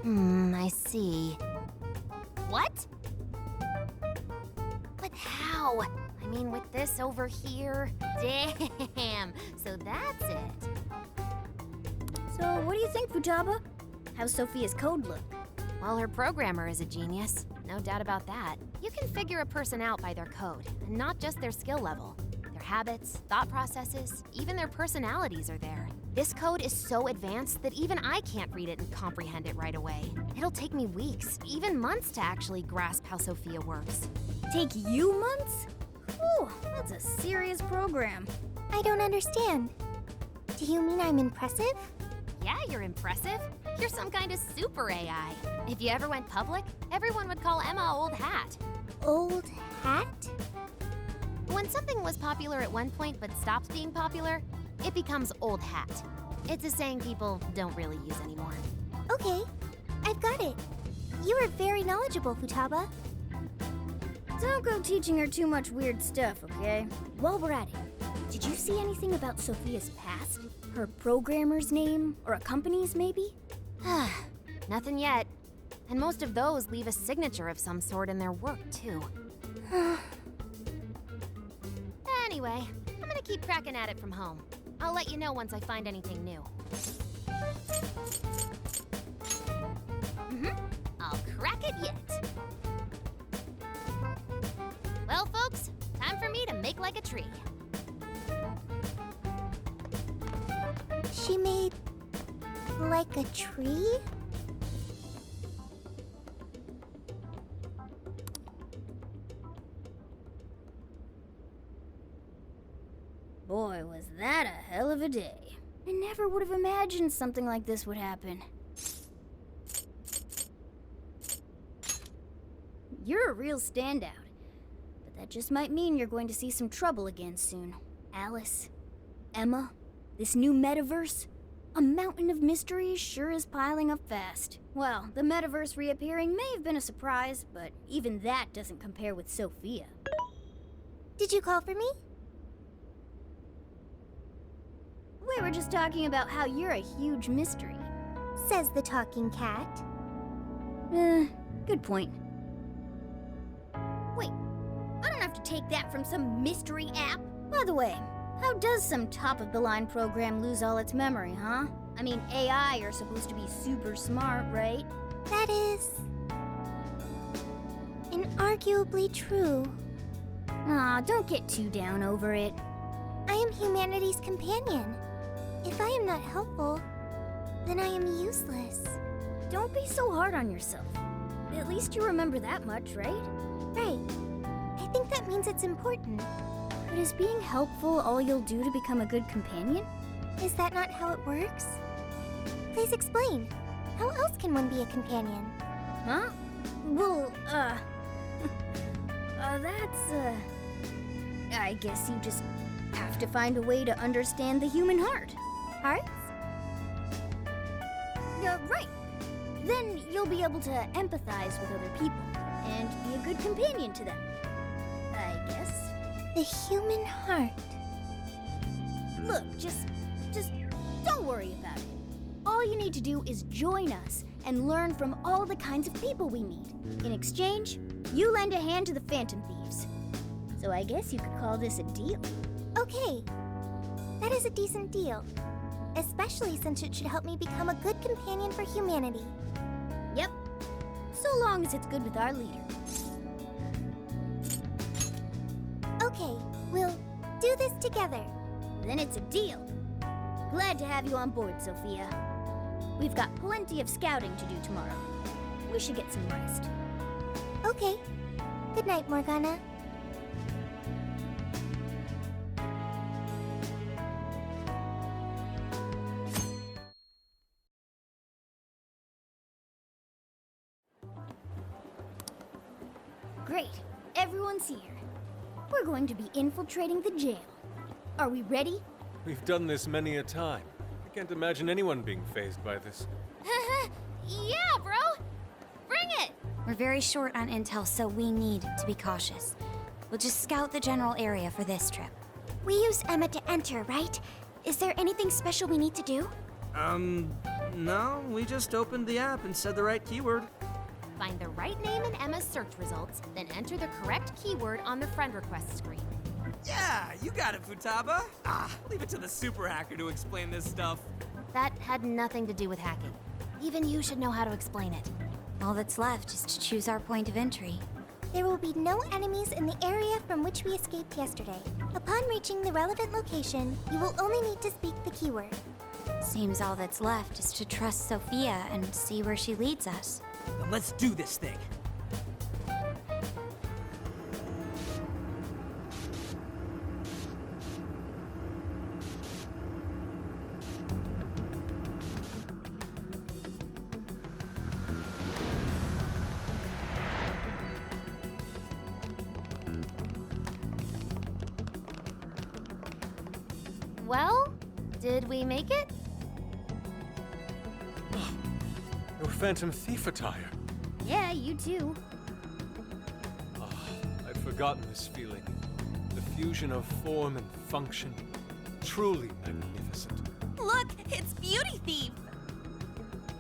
I see. What? But how? I mean, with this over here? Damn, so that's it. So, what do you think, Futaba? How's Sophia's code look? Well, her programmer is a genius. No doubt about that. You can figure a person out by their code, and not just their skill level. Their habits, thought processes, even their personalities are there. This code is so advanced that even I can't read it and comprehend it right away. It'll take me weeks, even months to actually grasp how Sophia works. Take you months? Whew, that's a serious program. I don't understand. Do you mean I'm impressive? Yeah, you're impressive. You're some kind of super AI. If you ever went public, everyone would call Emma Old Hat. Old hat? When something was popular at one point but stops being popular, it becomes old hat. It's a saying people don't really use anymore. Okay, I've got it. You are very knowledgeable, Futaba. Don't go teaching her too much weird stuff, okay? While we're at it, did you see anything about Sophia's past? Her programmer's name? Or a company's, maybe? Nothing yet. And most of those leave a signature of some sort in their work, too. Anyway, I'm gonna keep cracking at it from home. I'll let you know once I find anything new. I'll crack it yet. Well, folks, time for me to make like a tree. She made like a tree? Boy, was that a hell of a day. I never would have imagined something like this would happen. You're a real standout. But that just might mean you're going to see some trouble again soon. Alice, Emma, this new metaverse, a mountain of mysteries sure is piling up fast. Well, the metaverse reappearing may have been a surprise, but even that doesn't compare with Sophia. Did you call for me? We were just talking about how you're a huge mystery. Says the talking cat. Good point. Wait, I don't have to take that from some mystery app. By the way, how does some top-of-the-line program lose all its memory, huh? I mean, AI are supposed to be super smart, right? That is inarguably true. Aw, don't get too down over it. I am humanity's companion. If I am not helpful, then I am useless. Don't be so hard on yourself. At least you remember that much, right? Right. I think that means it's important. But is being helpful all you'll do to become a good companion? Is that not how it works? Please explain. How else can one be a companion? Huh? Well, I guess you just have to find a way to understand the human heart. Hearts? Right. Then you'll be able to empathize with other people and be a good companion to them. I guess. The human heart. Look, just don't worry about it. All you need to do is join us and learn from all the kinds of people we meet. In exchange, you lend a hand to the Phantom Thieves. So I guess you could call this a deal. Okay. That is a decent deal. Especially since it should help me become a good companion for humanity. Yep. So long as it's good with our leader. Okay, we'll do this together. Then it's a deal. Glad to have you on board, Sophia. We've got plenty of scouting to do tomorrow. We should get some rest. Okay. Good night, Morgana. Great. Everyone's here. We're going to be infiltrating the jail. Are we ready? We've done this many a time. I can't imagine anyone being fazed by this. Yeah, bro! Bring it! We're very short on intel, so we need to be cautious. We'll just scout the general area for this trip. We use Emma to enter, right? Is there anything special we need to do? No, we just opened the app and said the right keyword. Find the right name in Emma's search results, then enter the correct keyword on the friend request screen. Yeah, you got it, Futaba. Leave it to the super hacker to explain this stuff. That had nothing to do with hacking. Even you should know how to explain it. All that's left is to choose our point of entry. There will be no enemies in the area from which we escaped yesterday. Upon reaching the relevant location, you will only need to speak the keyword. Seems all that's left is to trust Sophia and see where she leads us. Then let's do this thing. Well, did we make it? Your Phantom Thief attire. Yeah, you too. I'd forgotten this feeling. The fusion of form and function. Truly magnificent. Look, it's Beauty Thief!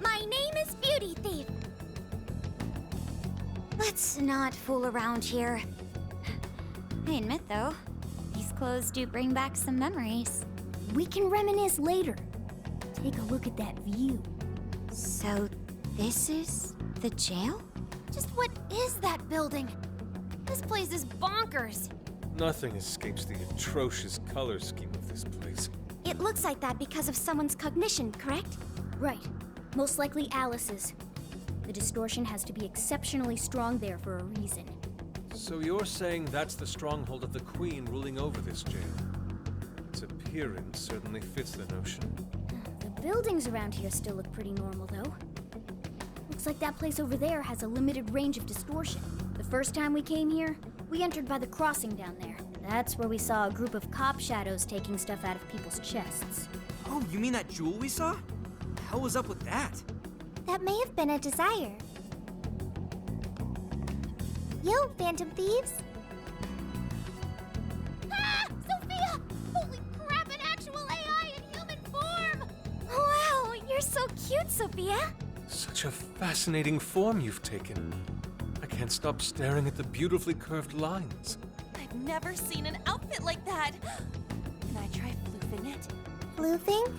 My name is Beauty Thief. Let's not fool around here. I admit, though, these clothes do bring back some memories. We can reminisce later. Take a look at that view. So, this is the jail? Just what is that building? This place is bonkers. Nothing escapes the atrocious color scheme of this place. It looks like that because of someone's cognition, correct? Right. Most likely Alice's. The distortion has to be exceptionally strong there for a reason. So you're saying that's the stronghold of the Queen ruling over this jail? Its appearance certainly fits the notion. The buildings around here still look pretty normal, though. Looks like that place over there has a limited range of distortion. The first time we came here, we entered by the crossing down there. That's where we saw a group of cop shadows taking stuff out of people's chests. Oh, you mean that jewel we saw? The hell was up with that? That may have been a desire. Yo, Phantom Thieves! Ah! Sophia! Holy crap, an actual AI in human form! Wow, you're so cute, Sophia! Such a fascinating form you've taken. I can't stop staring at the beautifully curved lines. I've never seen an outfit like that. Can I try floofing it? Floofing?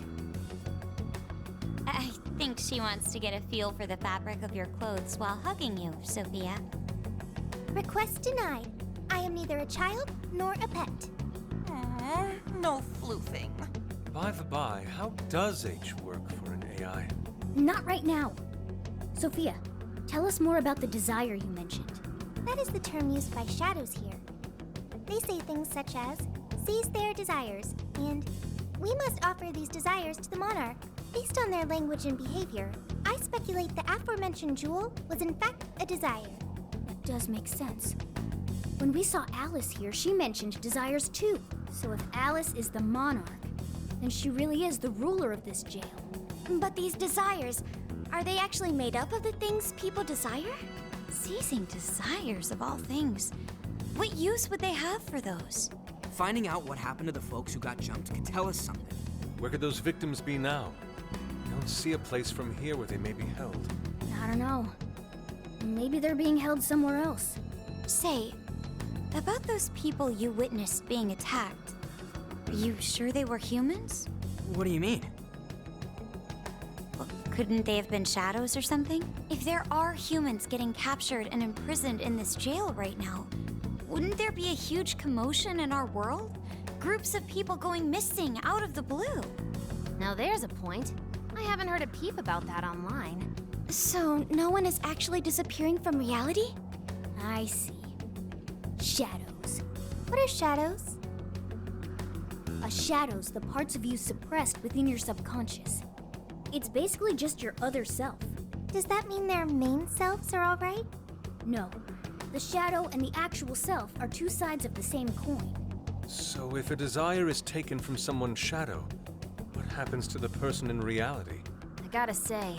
I think she wants to get a feel for the fabric of your clothes while hugging you, Sophia. Request denied. I am neither a child nor a pet. Aw, no floofing. By the by, how does H work for an AI? Not right now. Sophia, tell us more about the desire you mentioned. That is the term used by shadows here. They say things such as, seize their desires, and we must offer these desires to the monarch. Based on their language and behavior, I speculate the aforementioned jewel was in fact a desire. That does make sense. When we saw Alice here, she mentioned desires too. So if Alice is the monarch, then she really is the ruler of this jail. But these desires, are they actually made up of the things people desire? Seizing desires of all things. What use would they have for those? Finding out what happened to the folks who got jumped could tell us something. Where could those victims be now? I don't see a place from here where they may be held. I don't know. Maybe they're being held somewhere else. Say, about those people you witnessed being attacked, are you sure they were humans? What do you mean? Well, couldn't they have been shadows or something? If there are humans getting captured and imprisoned in this jail right now, wouldn't there be a huge commotion in our world? Groups of people going missing out of the blue. Now there's a point. I haven't heard a peep about that online. So, no one is actually disappearing from reality? I see. Shadows. What are shadows? A shadow's the parts of you suppressed within your subconscious. It's basically just your other self. Does that mean their main selves are alright? No. The shadow and the actual self are two sides of the same coin. So if a desire is taken from someone's shadow, what happens to the person in reality? I gotta say,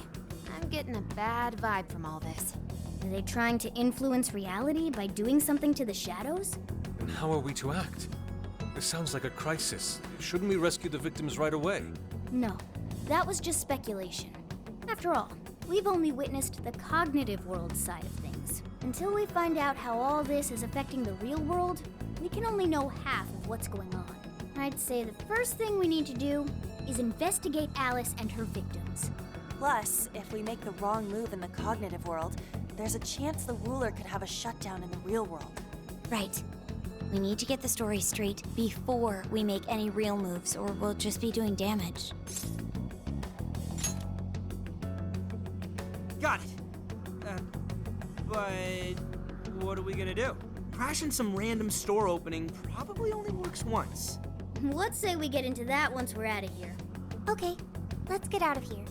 I'm getting a bad vibe from all this. Are they trying to influence reality by doing something to the shadows? And how are we to act? This sounds like a crisis. Shouldn't we rescue the victims right away? No. That was just speculation. After all, we've only witnessed the cognitive world side of things. Until we find out how all this is affecting the real world, we can only know half of what's going on. I'd say the first thing we need to do is investigate Alice and her victims. Plus, if we make the wrong move in the cognitive world, there's a chance the ruler could have a shutdown in the real world. Right. We need to get the story straight before we make any real moves, or we'll just be doing damage. Got it. But what are we gonna do? Crashing some random store opening probably only works once. Let's say we get into that once we're out of here. Okay, let's get out of here.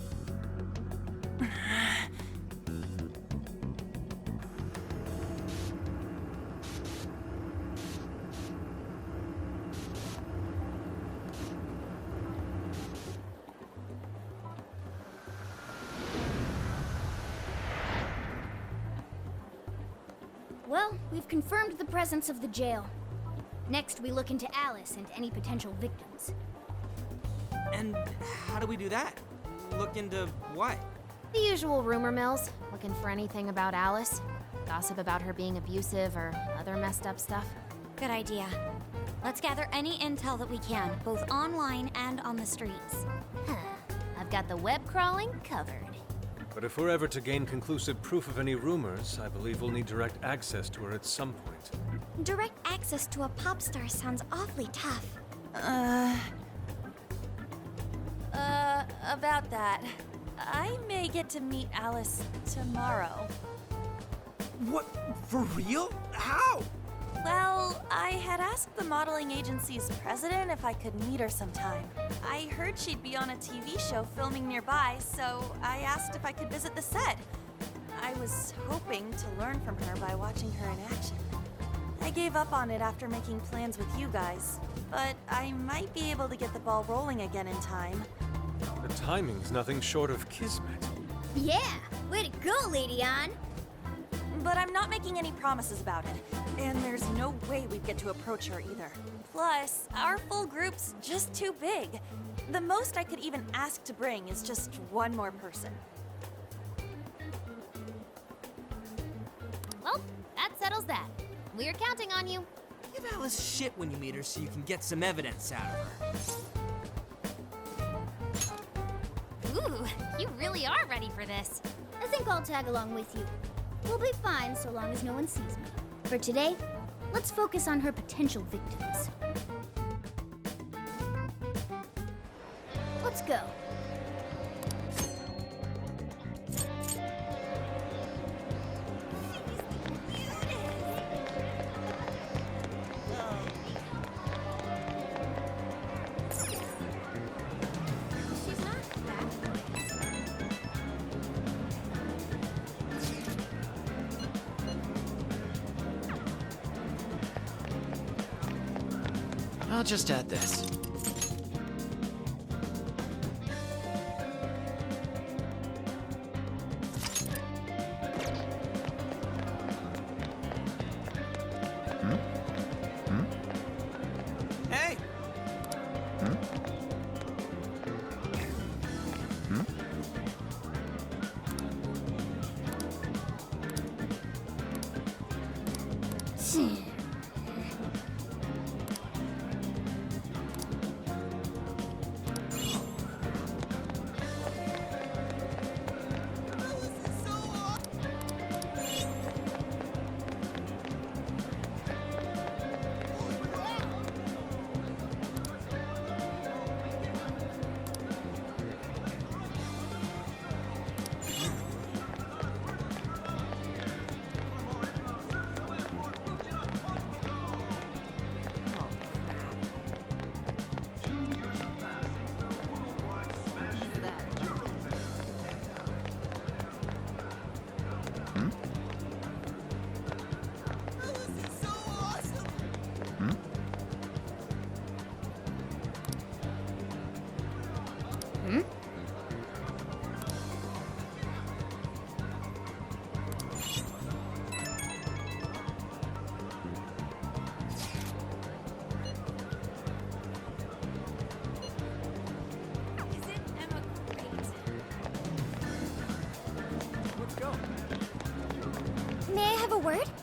Well, we've confirmed the presence of the jail. Next, we look into Alice and any potential victims. And how do we do that? Look into what? The usual rumor mills, looking for anything about Alice. Gossip about her being abusive or other messed up stuff. Good idea. Let's gather any intel that we can, both online and on the streets. I've got the web crawling covered. But if we're ever to gain conclusive proof of any rumors, I believe we'll need direct access to her at some point. Direct access to a pop star sounds awfully tough. About that. I may get to meet Alice tomorrow. What? For real? How? Well, I had asked the modeling agency's president if I could meet her sometime. I heard she'd be on a TV show filming nearby, so I asked if I could visit the set. I was hoping to learn from her by watching her in action. I gave up on it after making plans with you guys, but I might be able to get the ball rolling again in time. The timing's nothing short of kismet. Yeah! Way to go, Lady Ann! But I'm not making any promises about it, and there's no way we'd get to approach her either. Plus, our full group's just too big. The most I could even ask to bring is just one more person. Well, that settles that. We're counting on you. Give Alice shit when you meet her so you can get some evidence out of her. Ooh, you really are ready for this. I think I'll tag along with you. We'll be fine so long as no one sees me. For today, let's focus on her potential victims. Let's go. I'll just add this. Hey!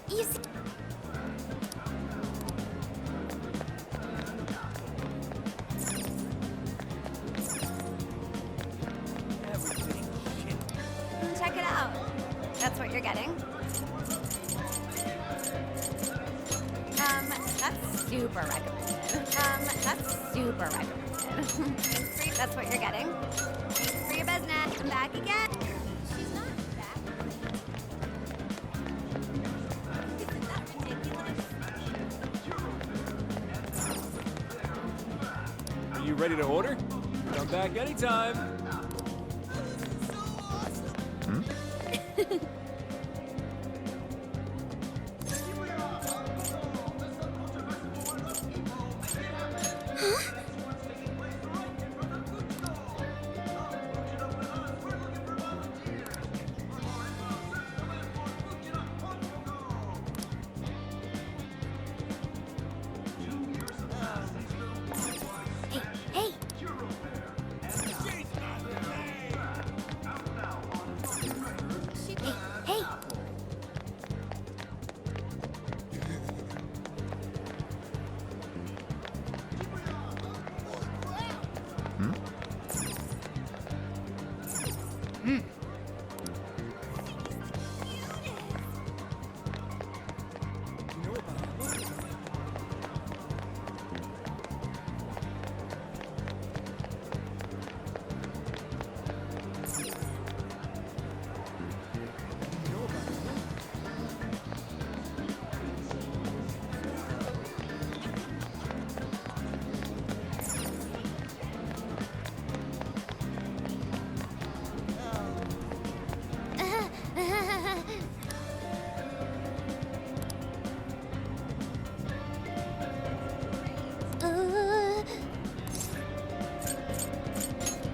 What? You see? Check it out. That's what you're getting. That's super recommended. That's super recommended. Thanks for, that's what you're getting. Thanks for your business. I'm back again. She's not back. Isn't that ridiculous? Are you ready to order? Come back anytime. Hey! Hey!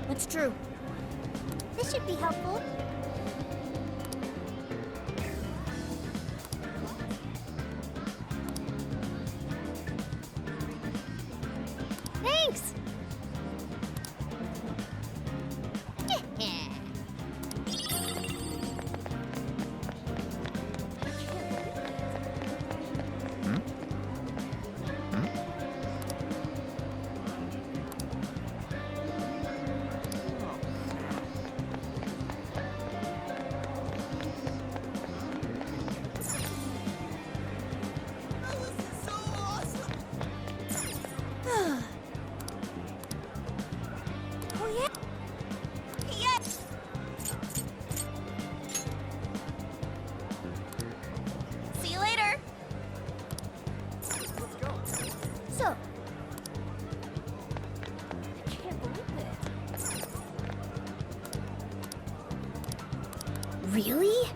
What's true? This should be helpful. Thanks! See you later. So, I can't believe it. really?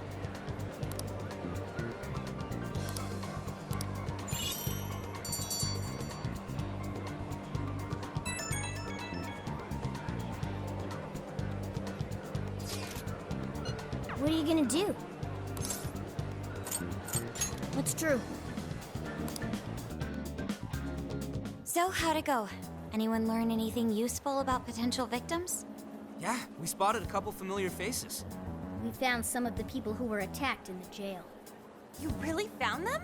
What are you gonna do? What's true? So, how'd it go? Anyone learn anything useful about potential victims? Yeah, we spotted a couple familiar faces. We found some of the people who were attacked in the jail. You really found them?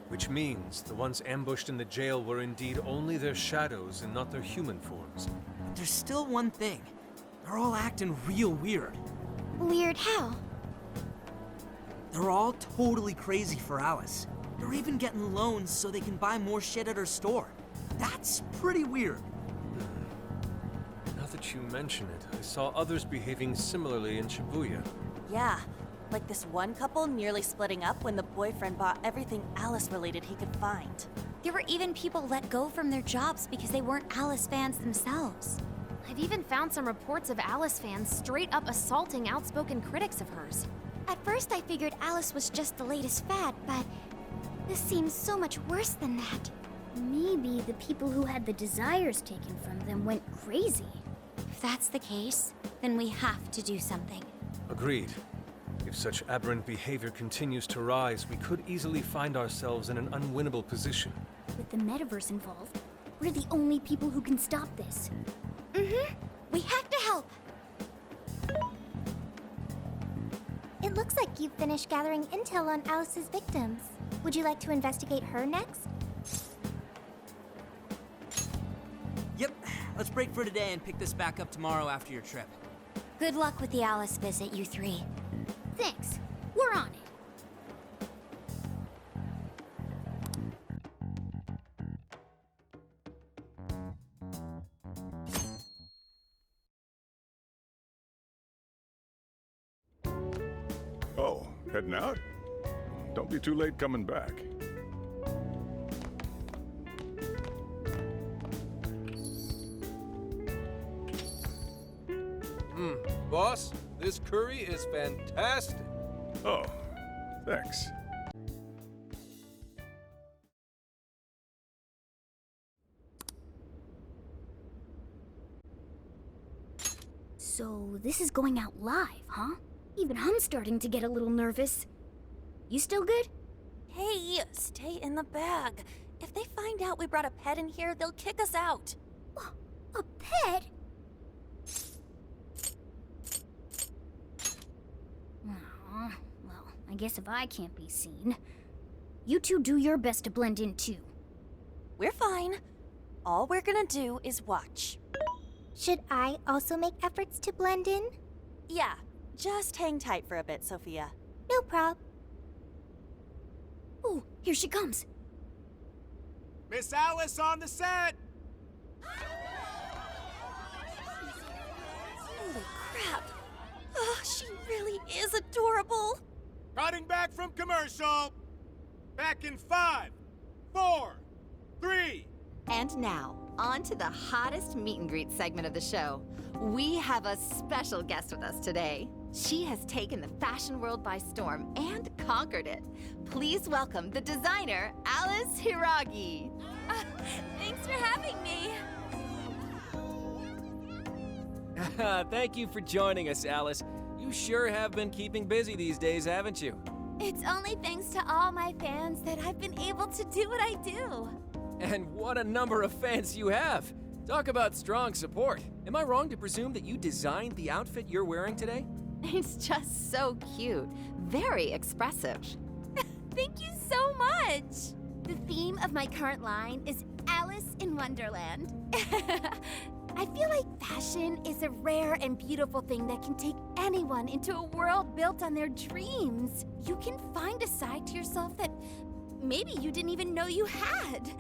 Which means the ones ambushed in the jail were indeed only their shadows and not their human forms. But there's still one thing. They're all acting real weird. Weird how? They're all totally crazy for Alice. They're even getting loans so they can buy more shit at her store. That's pretty weird. Now that you mention it, I saw others behaving similarly in Shibuya. Yeah. Like this one couple nearly splitting up when the boyfriend bought everything Alice-related he could find. There were even people let go from their jobs because they weren't Alice fans themselves. I've even found some reports of Alice fans straight up assaulting outspoken critics of hers. At first I figured Alice was just the latest fad, but this seems so much worse than that. Maybe the people who had the desires taken from them went crazy. If that's the case, then we have to do something. Agreed. If such aberrant behavior continues to rise, we could easily find ourselves in an unwinnable position. With the metaverse involved, we're the only people who can stop this. We have to help. It It looks like you've finished gathering intel on Alice's victims. Would you like to investigate her next? Yep, let's break for today and pick this back up tomorrow after your trip. Good luck with the Alice visit, you three. Thanks. We're on it. Oh, heading out? Don't be too late coming back. Boss, this curry is fantastic. Oh, thanks. So this is going out live, huh? Even I'm starting to get a little nervous. You still good? Hey, stay in the bag. If they find out we brought a pet in here, they'll kick us out. A pet? Aw, well, I guess if I can't be seen, you two do your best to blend in too. We're fine. All we're gonna do is watch. Should I also make efforts to blend in? Yeah, just hang tight for a bit, Sophia. No prob. Oh, here she comes. Miss Alice on the set! Holy crap! Oh, she really is adorable! Cutting back from commercial! Back in 5, 4, 3... And now, on to the hottest meet and greet segment of the show. We have a special guest with us today. She has taken the fashion world by storm and conquered it. Please welcome the designer, Alice Hiragi. Thanks for having me. Thank you for joining us, Alice. You sure have been keeping busy these days, haven't you? It's only thanks to all my fans that I've been able to do what I do. And what a number of fans you have. Talk about strong support. Am I wrong to presume that you designed the outfit you're wearing today? It's just so cute. Very expressive. Thank you so much! The theme of my current line is Alice in Wonderland. I feel like fashion is a rare and beautiful thing that can take anyone into a world built on their dreams. You can find a side to yourself that maybe you didn't even know you had.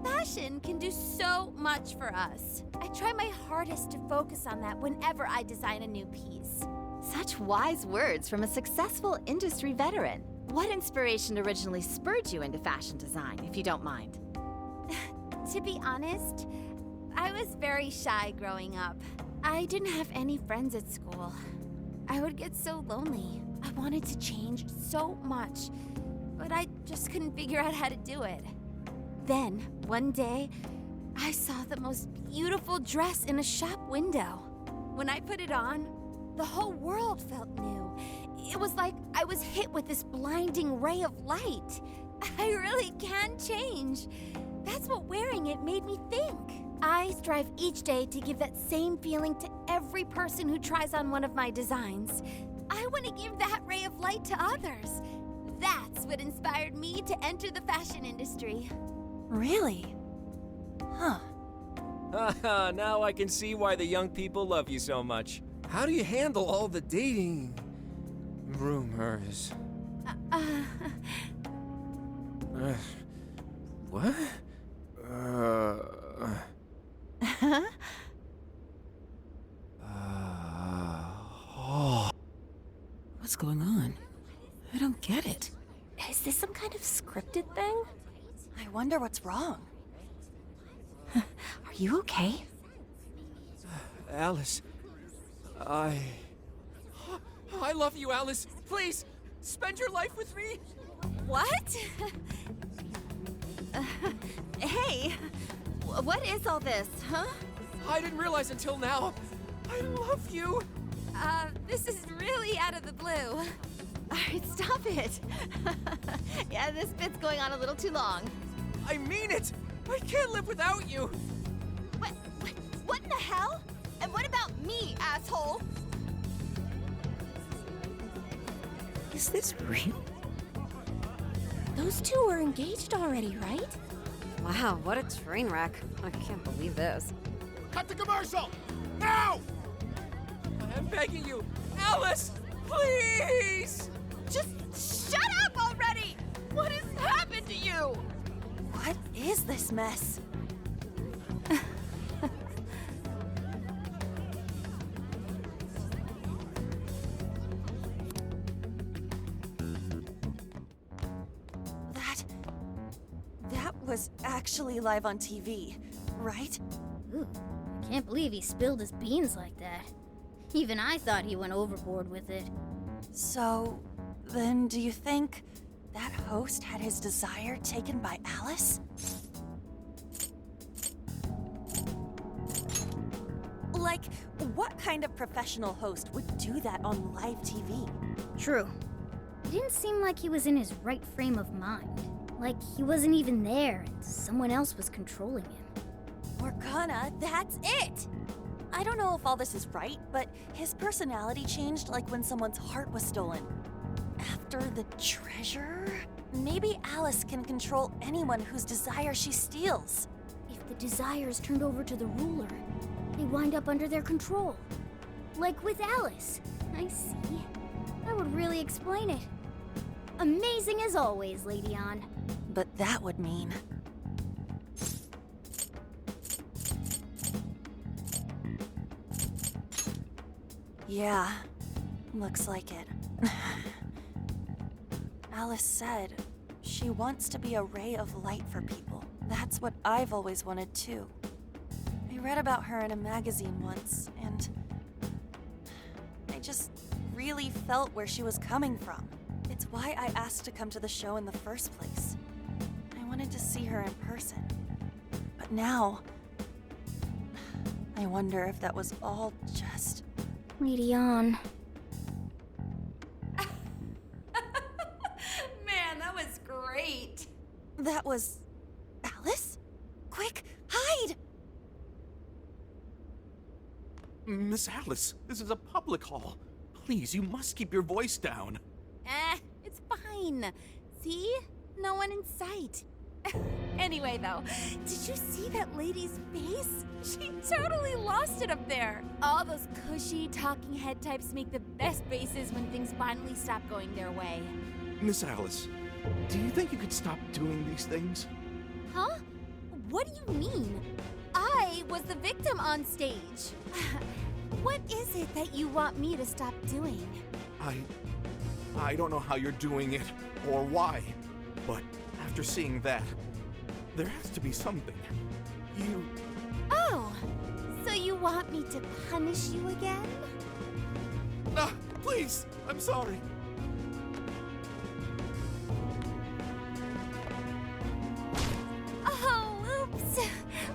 Fashion can do so much for us. I try my hardest to focus on that whenever I design a new piece. Such wise words from a successful industry veteran. What inspiration originally spurred you into fashion design, if you don't mind? To be honest, I was very shy growing up. I didn't have any friends at school. I would get so lonely. I wanted to change so much, but I just couldn't figure out how to do it. Then, one day, I saw the most beautiful dress in a shop window. When I put it on, the whole world felt new. It was like I was hit with this blinding ray of light. I really can change. That's what wearing it made me think. I strive each day to give that same feeling to every person who tries on one of my designs. I want to give that ray of light to others. That's what inspired me to enter the fashion industry. Really? Huh. Now I can see why the young people love you so much. How do you handle all the dating rumors? What? What's going on? I don't get it. Is this some kind of scripted thing? I wonder what's wrong. Are you okay? Alice, I love you, Alice. Please, spend your life with me. What? Hey, what is all this, huh? I didn't realize until now. I love you. This is really out of the blue. All right, stop it. Yeah, this bit's going on a little too long. I mean it. I can't live without you. What in the hell? And what about me, asshole? Is this real? Those two are engaged already, right? Wow, what a train wreck. I can't believe this. Cut the commercial! Now! I'm begging you, Alice! Please! Just shut up already! What has happened to you? What is this mess? That was actually live on TV, right? Ooh, I can't believe he spilled his beans like that. Even I thought he went overboard with it. So, then do you think that host had his desire taken by Alice? Like, what kind of professional host would do that on live TV? True. It didn't seem like he was in his right frame of mind. Like he wasn't even there and someone else was controlling him. Morgana, that's it! I don't know if all this is right, but his personality changed like when someone's heart was stolen. After the treasure? Maybe Alice can control anyone whose desire she steals. If the desire is turned over to the ruler, they wind up under their control. Like with Alice. I see. That would really explain it. Amazing as always, Lady Ann. But that would mean... Yeah, looks like it. Alice said she wants to be a ray of light for people. That's what I've always wanted too. I read about her in a magazine once, and I just really felt where she was coming from. It's why I asked to come to the show in the first place. I wanted to see her in person. But now, I wonder if that was all just... Lady Ann. Man, that was great. That was... Alice? Quick, hide! Miss Alice, this is a public hall. Please, you must keep your voice down. It's fine. See? No one in sight. Anyway, though, did you see that lady's face? She totally lost it up there. All those cushy, talking head types make the best faces when things finally stop going their way. Miss Alice, do you think you could stop doing these things? Huh? What do you mean? I was the victim on stage. What is it that you want me to stop doing? I don't know how you're doing it or why, but after seeing that, there has to be something. Oh, so you want me to punish you again? Please, I'm sorry. Oh, oops.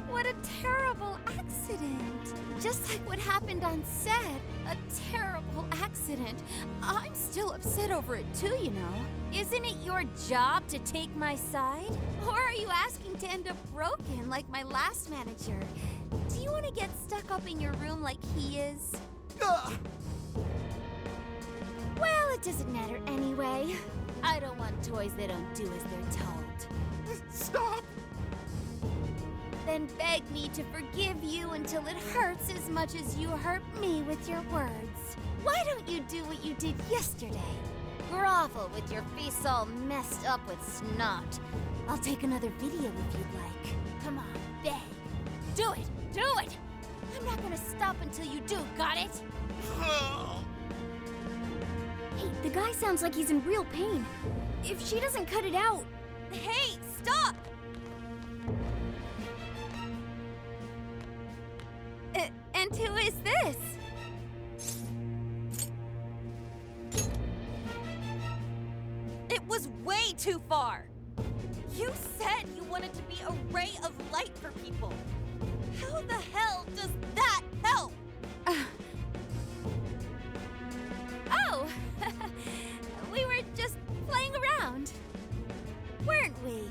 What a terrible accident. Just like what happened on set. A terrible accident. I'm still upset over it too, you know. Isn't it your job to take my side? Or are you asking to end up broken like my last manager? Do you want to get stuck up in your room like he is? Well, it doesn't matter anyway. I don't want toys that don't do as they're told. Stop! Then beg me to forgive you until it hurts as much as you hurt me with your words. Why don't you do what you did yesterday? Grovel with your face all messed up with snot. I'll take another video if you'd like. Come on, beg. Do it! Do it! I'm not gonna stop until you do, got it? Hey, the guy sounds like he's in real pain. If she doesn't cut it out... Hey, stop! And who is this? It was way too far. You said you wanted to be a ray of light for people. How the hell does that help? Oh! We were just playing around. Weren't we?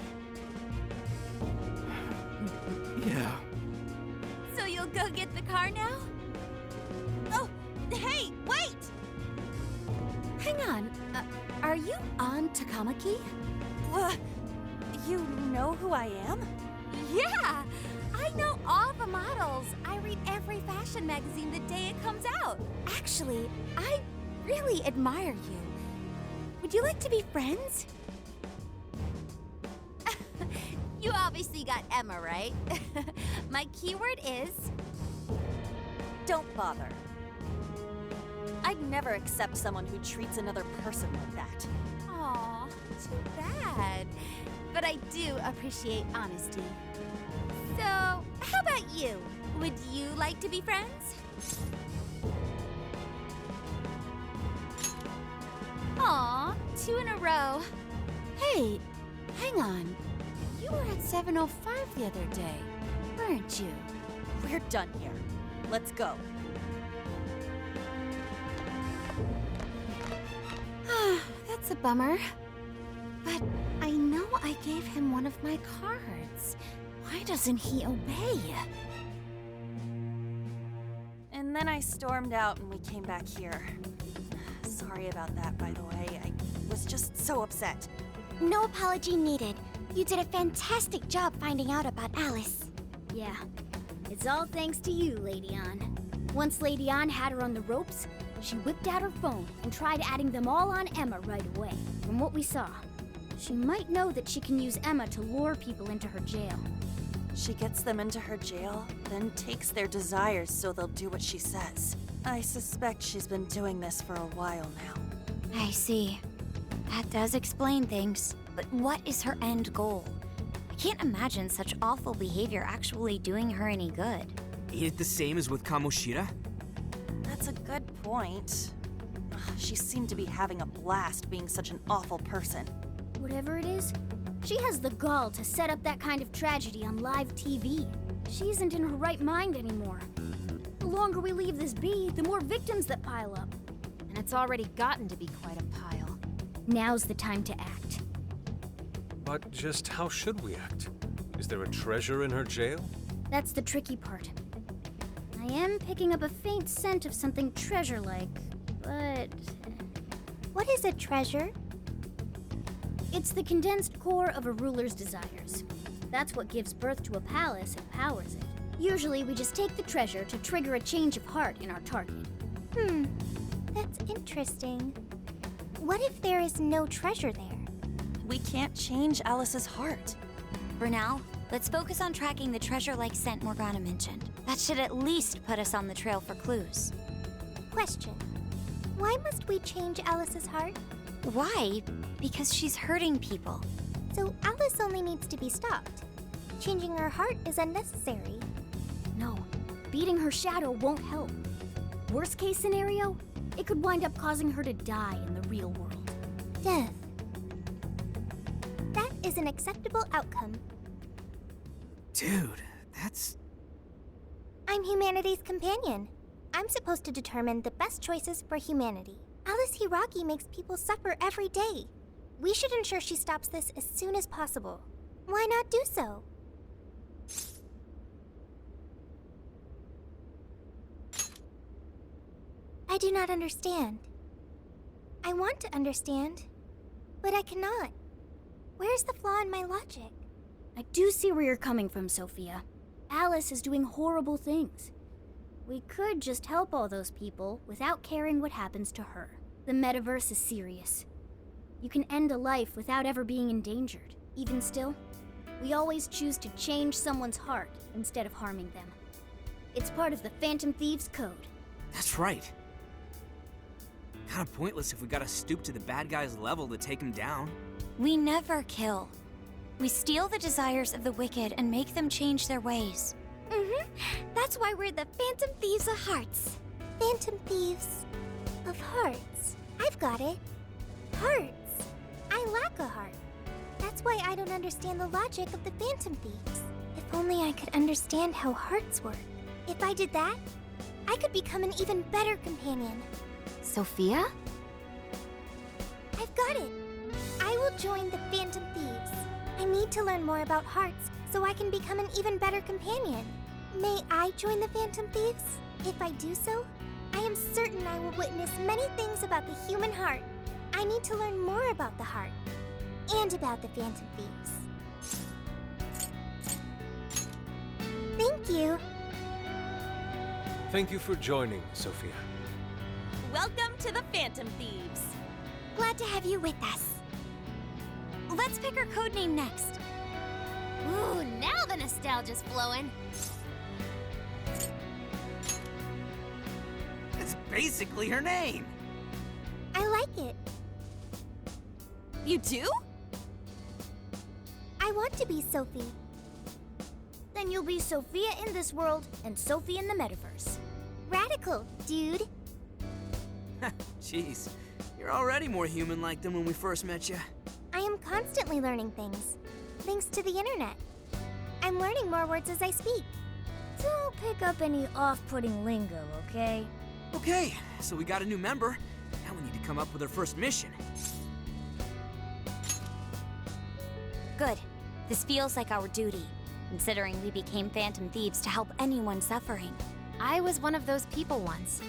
Yeah. So you'll go get the car now? Oh, hey, wait! Hang on. Are Tamaki? You know who I am? Yeah! I know all the models. I read every fashion magazine the day it comes out. Actually, I really admire you. Would you like to be friends? You obviously got Emma, right? My keyword is... Don't bother. I'd never accept someone who treats another person like that. Aw, too bad. But I do appreciate honesty. So, how about you? Would you like to be friends? Aw, 2 in a row. Hey, hang on. You were at 7:05 the other day, weren't you? We're done here. Let's go. That's a bummer. But I know I gave him one of my cards. Why doesn't he obey? And then I stormed out and we came back here. Sorry about that, by the way. I was just so upset. No apology needed. You did a fantastic job finding out about Alice. Yeah, it's all thanks to you, Lady Ann. Once Lady Ann had her on the ropes, she whipped out her phone and tried adding them all on Emma right away. From what we saw, she might know that she can use Emma to lure people into her jail. She gets them into her jail, then takes their desires so they'll do what she says. I suspect she's been doing this for a while now. I see. That does explain things. But what is her end goal? I can't imagine such awful behavior actually doing her any good. Ain't it the same as with Kamoshida? That's a good point. She seemed to be having a blast being such an awful person. Whatever it is, she has the gall to set up that kind of tragedy on live TV. She isn't in her right mind anymore. The longer we leave this be, the more victims that pile up. And it's already gotten to be quite a pile. Now's the time to act. But just how should we act? Is there a treasure in her jail? That's the tricky part. I am picking up a faint scent of something treasure-like, but... What is a treasure? It's the condensed core of a ruler's desires. That's what gives birth to a palace and powers it. Usually we just take the treasure to trigger a change of heart in our target. That's interesting. What if there is no treasure there? We can't change Alice's heart. For now, let's focus on tracking the treasure-like scent Morgana mentioned. That should at least put us on the trail for clues. Question. Why must we change Alice's heart? Why? Because she's hurting people. So Alice only needs to be stopped. Changing her heart is unnecessary. No, beating her shadow won't help. Worst case scenario, it could wind up causing her to die in the real world. Death. That is an acceptable outcome. Dude, that's... I'm humanity's companion. I'm supposed to determine the best choices for humanity. Alice Hiragi makes people suffer every day. We should ensure she stops this as soon as possible. Why not do so? I do not understand. I want to understand, but I cannot. Where's the flaw in my logic? I do see where you're coming from, Sophia. Alice is doing horrible things. We could just help all those people without caring what happens to her. The metaverse is serious. You can end a life without ever being endangered. Even still, we always choose to change someone's heart instead of harming them. It's part of the Phantom Thieves Code. That's right. Kinda pointless if we gotta stoop to the bad guy's level to take him down. We never kill. We steal the desires of the wicked and make them change their ways. That's why we're the Phantom Thieves of Hearts. Phantom Thieves of Hearts. I've got it. Hearts. I lack a heart. That's why I don't understand the logic of the Phantom Thieves. If only I could understand how hearts work. If I did that, I could become an even better companion. Sophia? I've got it. I will join the Phantom Thieves. I need to learn more about hearts so I can become an even better companion. May I join the Phantom Thieves? If I do so, I am certain I will witness many things about the human heart. I need to learn more about the heart. and about the Phantom Thieves. Thank you. Thank you for joining, Sophia. Welcome to the Phantom Thieves. Glad to have you with us. Let's pick our codename next. Ooh, now the nostalgia's flowing. It's basically her name. I like it. You do? I want to be Sophie. Then you'll be Sophia in this world and Sophie in the metaverse. Radical, dude. Jeez, you're already more human-like than when we first met you. I am constantly learning things, thanks to the internet. I'm learning more words as I speak. Don't pick up any off-putting lingo, okay? Okay, so we got a new member. Now we need to come up with our first mission. Good. This feels like our duty, considering we became Phantom Thieves to help anyone suffering. I was one of those people once.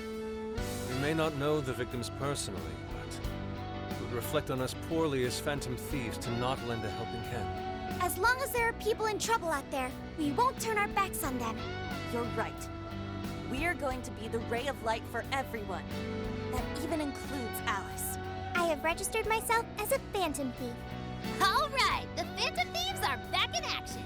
We may not know the victims personally, but it would reflect on us poorly as Phantom Thieves to not lend a helping hand. As long as there are people in trouble out there, we won't turn our backs on them. You're right. We are going to be the ray of light for everyone. That even includes Alice. I have registered myself as a Phantom Thief. All right, the Phantom Thieves are back in action.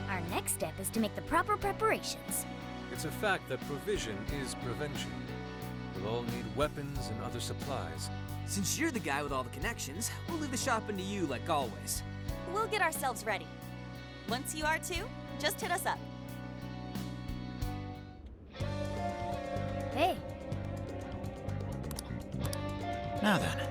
Our next step is to make the proper preparations. It's a fact that provision is prevention. We'll all need weapons and other supplies. Since you're the guy with all the connections, we'll leave the shopping to you like always. We'll get ourselves ready. Once you are too, just hit us up. Hey. Now then,